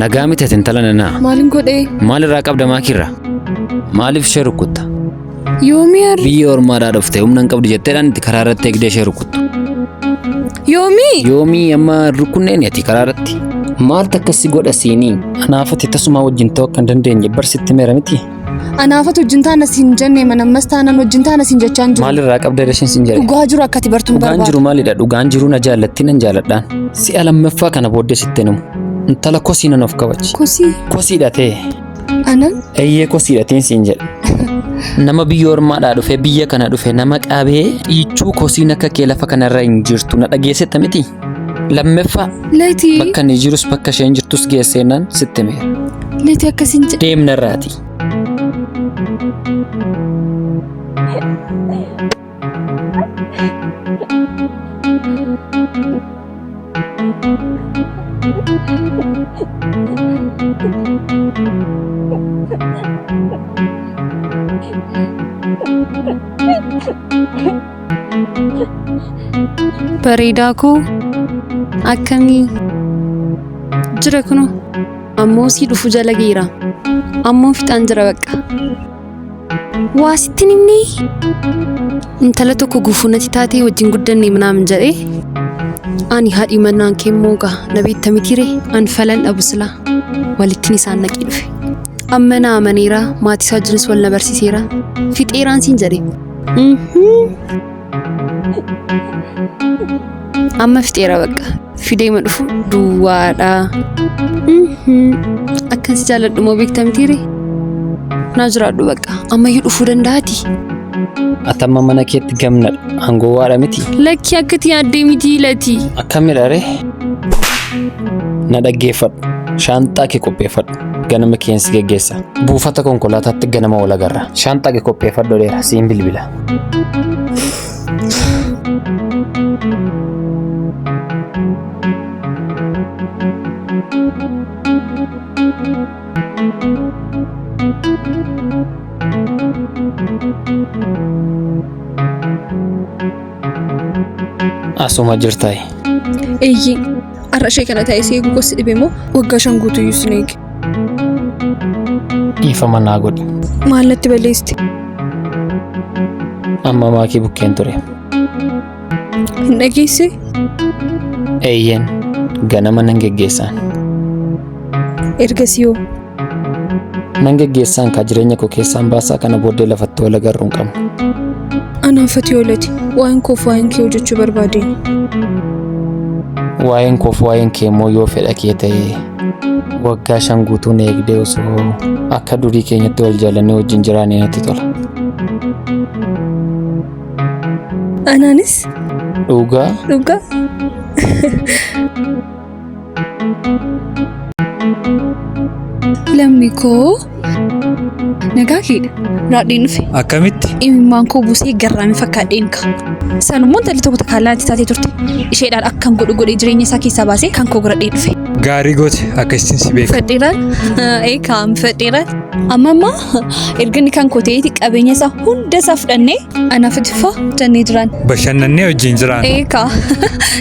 Nagami te tintalanana. Maalin godhee? Maalirraa qabda maakirra? Maaliif ishee rukutta? Yoomii Biyya ormaadhaa dhufte humna hin qabdu jetteedhaan itti karaa irratti eegdee ishee rukuttu. Yoomii amma rukunneen ati karaa irratti. Maaltu akkasii godha siinii? Anaafati tasuma wajjin ta'uu akka hin dandeenye barsitti meera miti. Anaafatu wajjin taana siin jenne manammas taanaan wajjin taana siin jechaan jiru. Maalirraa qabda dashin siin jedhe? Dhugaa jiru akkati bartuun barbaada. Dhugaan jiru maalidha? Dhugaan jiru na jaallatti nan jaalladhaan. Si'a lammaffaa kana booddee sitti himu. Intala kosii nan of kabachi. Kosiidha ta'e. Anan? Eeyyee kosiidha ta'e siin jedhe. Nama biyya ormaadhaa dhufe biyya kana dhufe nama qabee dhiichuu kosiin akka kee lafa kanarra hin jirtu na dhageessetta miti. Lammaffaa. Leetii. Bakka inni jirus bakka isheen jirtus geesseenaan sitti meera. Leetii akkasiin jedhe. Deemnarraati. Bareedaa koo akkamii jira kunoo ammoo sii dhufu jala geera ammoo fixaan jira bakka waa sittin himni intala tokko gufuu natti taatee wajjin guddanne minaamin jedhee ani haadhi mannaan kee moogaa na beekta mitiire an falan dhabu silaa walittiin isaan naqii dhufe amma na amaneera maatii isaa jinis wal na barsiiseera fixeeraan siin jedhe amma fixeera bakka fideema dhufu duwwaadha akkansi jaalladhu moo beekta mitiire naa jiraadhu bakka ammayyuu dhufuu danda'ati. Atamma mana keetti gamnadha hangowaadha miti. Lakki akkati yaaddee miti lati. Akkamidha ree? Na dhaggeeffadhu. Shaanxaa kee qopheeffadhu. Ganama keensi geggeessa. Buufata konkolaataatti ganama wal agarra. Shaanxaa kee qopheeffadhu dheera siin bilbila. Asuma jirtaay. Eeyyee har'a ishee kana taa'ee si eeguu gosi dhibe moo waggaa 5 guutuu iyyuu sin eege. Dhiifama naa godhi. Maal natti balleesste? Amma maakii bukkeen ture. Hin dhageesse? Eeyyeen ganama nan geggeessaan. Ergasii hoo? Nan geggeessaan kaa jireenya koo keessaan baasaa kana booddee lafatti wal agarru hin qabnu. Anaafati oolati waa'een koof waa'een kee hojjechuu barbaadeen. Waa'een koof waa'een kee immoo yoo fedha kee ta'e waggaa 5 guutuu na eegdee osoo akka durii keenyatti wal jaallannee wajjin jiraannee natti tola. Anaanis? Dhugaa? Lammii koo nagaa keedha raadhiin dhufe. Akkamitti? Imimmaan koo buusee garraamii fakkaadheen ka. Sanummoo intalli tokko takaallaan itti taatee turte. Isheedhaan akkan godhee jireenya isaa keessaa baasee kan koo godhadhee dhufe. Gaarii goote akkasitti si beeka. Fedheeraan kaam fedheeraan amma erga kan koo ta'eeti qabeenya isaa hunda isaa fudhannee anaaf itti faa jennee jiraan. Bashannannee wajjin jiraan.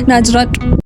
Naa jiraadhu.